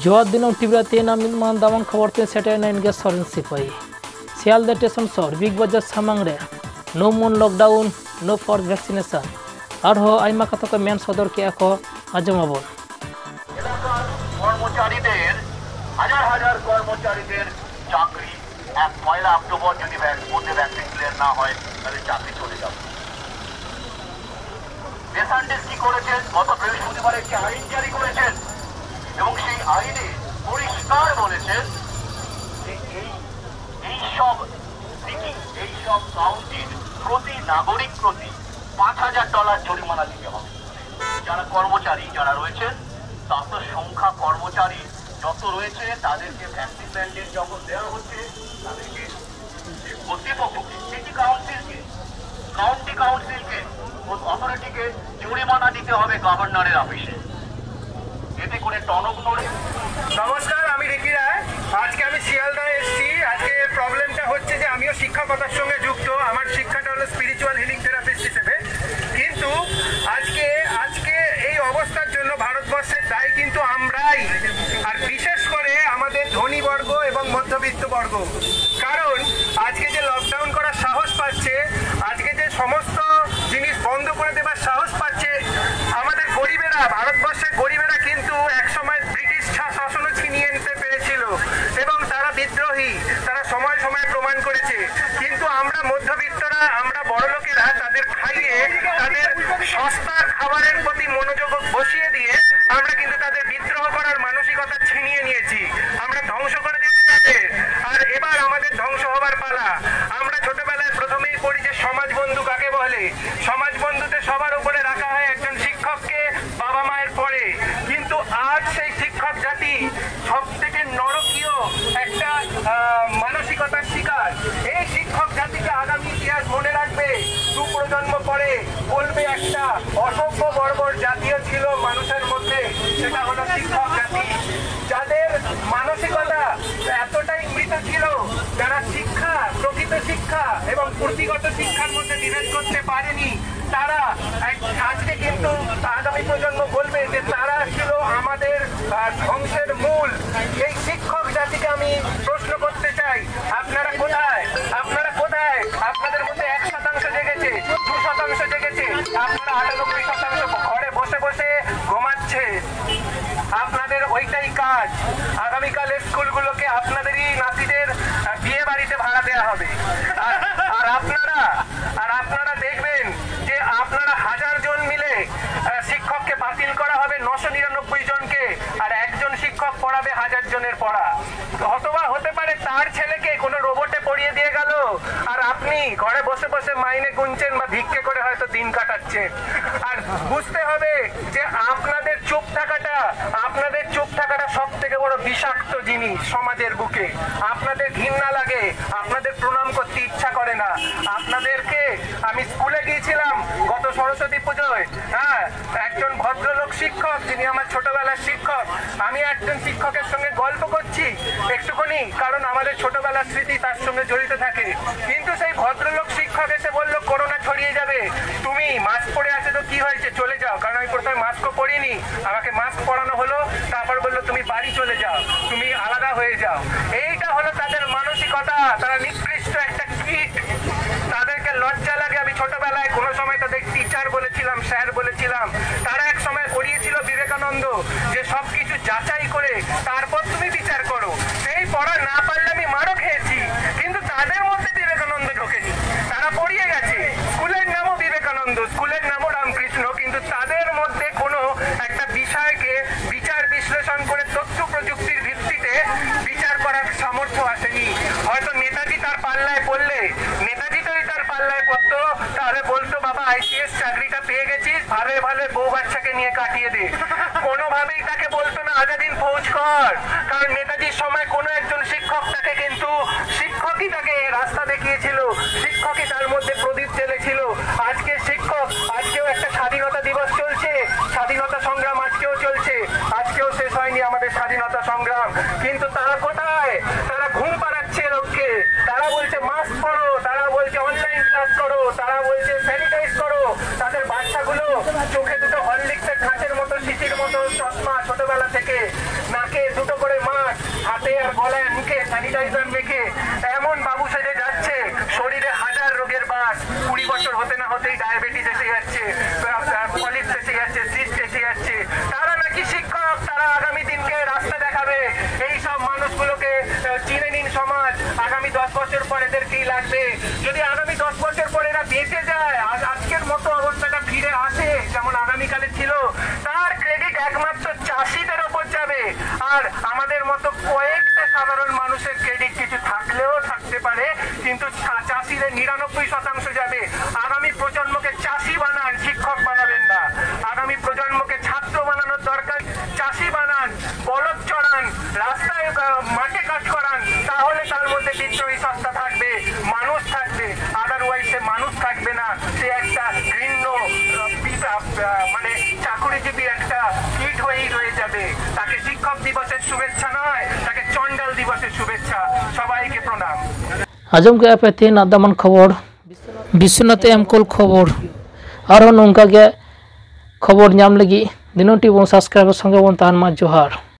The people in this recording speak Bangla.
জোয়ার দিনও টিবরাতে মান দামান খবরতে সেটাই নাইন গে সরেন সিপাही सियालदा स्टेशन सर बिग बाजार सामांग रे नो मन लॉकडाउन नो फॉर वैक्सीनेशन और हो आइमा कथा को मेन सदर के को आजमाबन কর্মচারীদের হাজার হাজার কর্মচারীদের চাকরি 1 অক্টোবর যদি ভ্যাকসিন ক্লিয়ার না হয় তাহলে চাকরি চলে যাবে। ডেসান্টিস কি করেছেন? গত বৃহস্পতিবার একটি আইন জারি করেছেন এবং সেই আইনে পরিষ্কার বলেছেন যে এই সব কাউন্টির প্রতি নাগরিক প্রতি $5,000 জরিমানা দিতে হবে। যারা কর্মচারী যারা রয়েছেন তত সংখ্যা কর্মচারী যত রয়েছে তাদেরকে ভ্যাকসিন ম্যান্ডেট যখন দেওয়া হচ্ছে তাদেরকে কর্তৃপক্ষকে সিটি কাউন্সিলকে কাউন্টি কাউন্সিলকে অথরিটিকে জরিমানা দিতে হবে গভর্নরের অফিসে। এতে করে টনক নড়ে। নমস্কার, আমি রিকি রায়। আজকে আমি শিয়ালদা এসেছি। আজকে প্রবলেমটা হচ্ছে যে আমিও শিক্ষকতার সঙ্গে যুক্ত। আমার শিক্ষাটা হলো স্পিরিচুয়াল হিলিং থেরাপিস্ট হিসেবে। কিন্তু আজকে এই অবস্থার জন্য ভারতবর্ষের দায়ী কিন্তু আমরাই, আর বিশেষ করে আমাদের ধনী বর্গ এবং মধ্যবিত্ত বর্গ। কারণ আজকে যে লকডাউন করার সাহস পাচ্ছে, আজকে যে সমস্ত জিনিস বন্ধ করে দেবার সাহস পাচ্ছে আমাদের গরিবেরা, ভারতবর্ষের গরিবেরা কিন্তু একসময় ব্রিটিশ শাসনও ছিনিয়ে নিতে পেরেছিল এবং তারা বিদ্রোহী, তারা সময় সময় প্রমাণ করেছে। কিন্তু আমরা মধ্যবিত্তরা, আমরা বড়লোকেরা তাদের খাইয়ে তাদের সস্তার খাবারের প্রতি মনোযোগ বসিয়ে দিয়ে আমরা কিন্তু তাদের বিদ্রোহ করার মানসিকতা ছিনিয়ে নিয়েছি, আমরা ধ্বংস করে দিচ্ছি তাদের। আর এবার আমাদের ধ্বংস হবার পালা। আমরা ছোটবেলায় প্রথমেই পড়ি যে সমাজ বন্ধু কাকে বলে। সমাজ বন্ধুতে সবার উপরে রাখা হয় একজন শিক্ষককে, বাবা মায়ের পরে। কিন্তু আজ সেই শিক্ষক জাতি সব থেকে নরকীয় একটা মানসিকতার শিকার। এই শিক্ষক জাতিকে আগামী ইতিহাস মনে রাখবে, প্রজন্ম পরে বলবে একটা অসভ্য বর্বর জাতীয় ছিল মানুষের মধ্যে, সেটা হলো শিক্ষক জাতি। যাদের মানসিকতা এতটাই মৃত ছিল, যারা শিক্ষা, প্রকৃত শিক্ষা এবং পুঁথিগত শিক্ষার মধ্যে বিভেদ করতে পারেনি, তারা আজকে কিন্তু আগামী প্রজন্ম বলবে যে তারা ছিল আমাদের ধ্বংসের মূল। এই শিক্ষক জাতিকে আমি প্রশ্ন করতে চাই, আপনারা কোথায়? আপনারা কোথায়? আপনাদের মধ্যে 1% জেগেছে, 2% জেগেছে, আপনারা 98% ঘরে বসে বসে ঘুমাচ্ছে। আপনাদের ওইটাই কাজ। আগামীকাল স্কুলগুলোকে আপনাদেরই নাতিদের বিয়ে বাড়িতে ভাড়া দেওয়া হবে। আর আপনারা দেখবেন যে আপনারা 1000 জন মিলে শিক্ষককে বাতিল করা হবে 999 জনকে, আর একজন শিক্ষক পড়াবে 1000 জনের পড়া। অথবা হতে পারে তার ছেলেকে কোনো রোবটে পড়িয়ে দিয়ে গেল, আর আপনি ঘরে বসে বসে মাইনে গুনছেন বা ভিক্ষে করে হয়তো দিন কাটাচ্ছেন। আর বুঝতে হবে যে আপনাদের চুপ থাকাটা সব থেকে বড় বিষাক্ত জিনিস সমাজের বুকে। আপনাদের ঘৃণা লাগে, আপনাদের প্রণাম করতে ইচ্ছা করে না। আপনাদেরকে আমি স্কুলে গিয়েছিলাম গত সরস্বতী পুজোয়, হ্যাঁ, একজন ভদ্রলোক শিক্ষক, যিনি আমার ছোটবেলার শিক্ষক। আমি একজন শিক্ষকের সঙ্গে গল্প করছি একটুখানি, কারণ আমাদের ছোটবেলার স্মৃতি তার সঙ্গে জড়িত থাকে। কিন্তু সেই ভদ্রলোক শিক্ষক এসে বললো করোনা ছড়িয়ে যাবে, তুমি মাস্ক পরে আছো তো কি হয়েছে, চলে যাও। কারণ আমি প্রথমে মাস্কও পরিনি, আমাকে মাস্ক পরানো হলো, তারপর বললো তুমি বাড়ি চলে যাও, তুমি আলাদা হয়ে যাও। এইটা হলো তাদের মানসিকতা। তারা নিকৃষ্ট একটা কীট, তাদেরকে লজ্জা লাগে। আমি ছোটবেলায় কোনো সময় তাদের টিচার বলেছিলাম, স্যার বলেছিলাম। তারা এক সময় পড়িয়েছিল বিবেকানন্দ যে সবকিছু যাচাই করে তারপর তুমি বিচার করো। সেই পড়া না পারলে আমি মারও খেয়েছি, কিন্তু তাদের মধ্যে বিবেকানন্দ ঢোকেনি। তারা পড়িয়ে গেছে, স্কুলের নামও বিবেকানন্দ, স্কুলের নামও রামকৃষ্ণ, কিন্তু তাদের মধ্যে কোনো একটা বিষয়কে বিচার বিশ্লেষণ করে তথ্য প্রযুক্তির ভিত্তিতে বিচার করার সামর্থ্য আসেনি। হয়তো নেতাজি তার পাল্লায় পড়লে, নেতাজি যদি তার পাল্লায় পড়তো তাহলে বলতো বাবা ICS চাকরিটা পেয়ে গেছিস, ভালো ভালো বউ বাচ্চাকে নিয়ে কাটিয়ে দে। কোনোভাবেই তাকে বলতো না আজাদিন ফৌজ কর, কারণ নেতাজির সময় কোনো একজন শিক্ষক তাকে, কিন্তু শিক্ষকই তাকে রাস্তা দেখিয়েছিল, শিক্ষকই তার মধ্যে প্রদীপ জ্বেলেছিল। আজকে শিক্ষক, আজকেও একটা স্বাধীনতা দিবস চলছে, স্বাধীনতা সংগ্রাম আজকেও চলছে, আজকেও শেষ হয়নি আমাদের স্বাধীনতা সংগ্রাম। কিন্তু তারা কোথায়? তারা ঘুম পাড়াচ্ছে লোককে, তারা বলছে মাস্ক পরো, তারা বলছে অনলাইন ক্লাস করো, তারা বলছে স্যানিটাইজ করো। তাদের বাচ্চাগুলো চোখে দুটো হরলিক্সের কাঁচের মতো শিশির মতো চশমা ছোটবেলা থেকে, নাকে দুটো রাখবে। যদি আগামী 10 বছর পরে এরা বেঁচে যায়, আজকের মতো অবস্থাটা ফিরে আসে যেমন আগামীকালে ছিল, তার ক্রেডিট একমাত্র চাষিদের ওপর যাবে। আর আমাদের মতো কয়েকটা সাধারণ মানুষের ক্রেডিট কিছু থাকলেও থাকতে পারে, কিন্তু চাষিদের 99% যাবে। আগামী প্রজন্মকে চাষি বানান, শিক্ষক বানাবেন না। আগামী প্রজন্মকে ছাত্র বানানোর দরকার, চাষি বানান, বলদ চড়ান, রাস্তায় মাঠে কাজ করান, তাহলে তার মধ্যে বিদ্রোহী সত্তা থাকবে, মানুষ থাকবে। আদারওয়াইজ সে মানুষ থাকবে না, সে একটা ঘৃণ্য মানে চাকুরিজীবী একটা কীট হয়েই রয়ে যাবে। তাকে শিক্ষক দিবসের শুভেচ্ছা নয়, তাকে চণ্ডাল দিবসের শুভেচ্ছা। সবাইকে প্রণাম। ᱟᱸᱡᱚᱢ ᱠᱮᱜᱼᱟ ᱯᱮ ᱛᱮᱦᱮᱧ ᱫᱟᱢᱟᱱ ᱠᱷᱚᱵᱚᱨ ᱵᱤᱥᱥᱚᱱᱟᱛᱷ ᱮᱢ ᱠᱳᱞ ᱠᱷᱚᱵᱚᱨ ᱟᱨᱦᱚᱸ ᱱᱚᱝᱠᱟ ᱜᱮ ᱠᱷᱚᱵᱚᱨ ᱧᱟᱢ ᱞᱟᱹᱜᱤᱫ ᱫᱤᱱᱟᱹᱢ ᱴᱤ ᱵᱚᱱ ᱥᱟᱵᱥᱠᱨᱟᱭᱤᱵ ᱥᱚᱸᱜᱮ ᱵᱚᱱ ᱛᱟᱦᱮᱱ ᱢᱟ। ᱡᱚᱦᱟᱨ।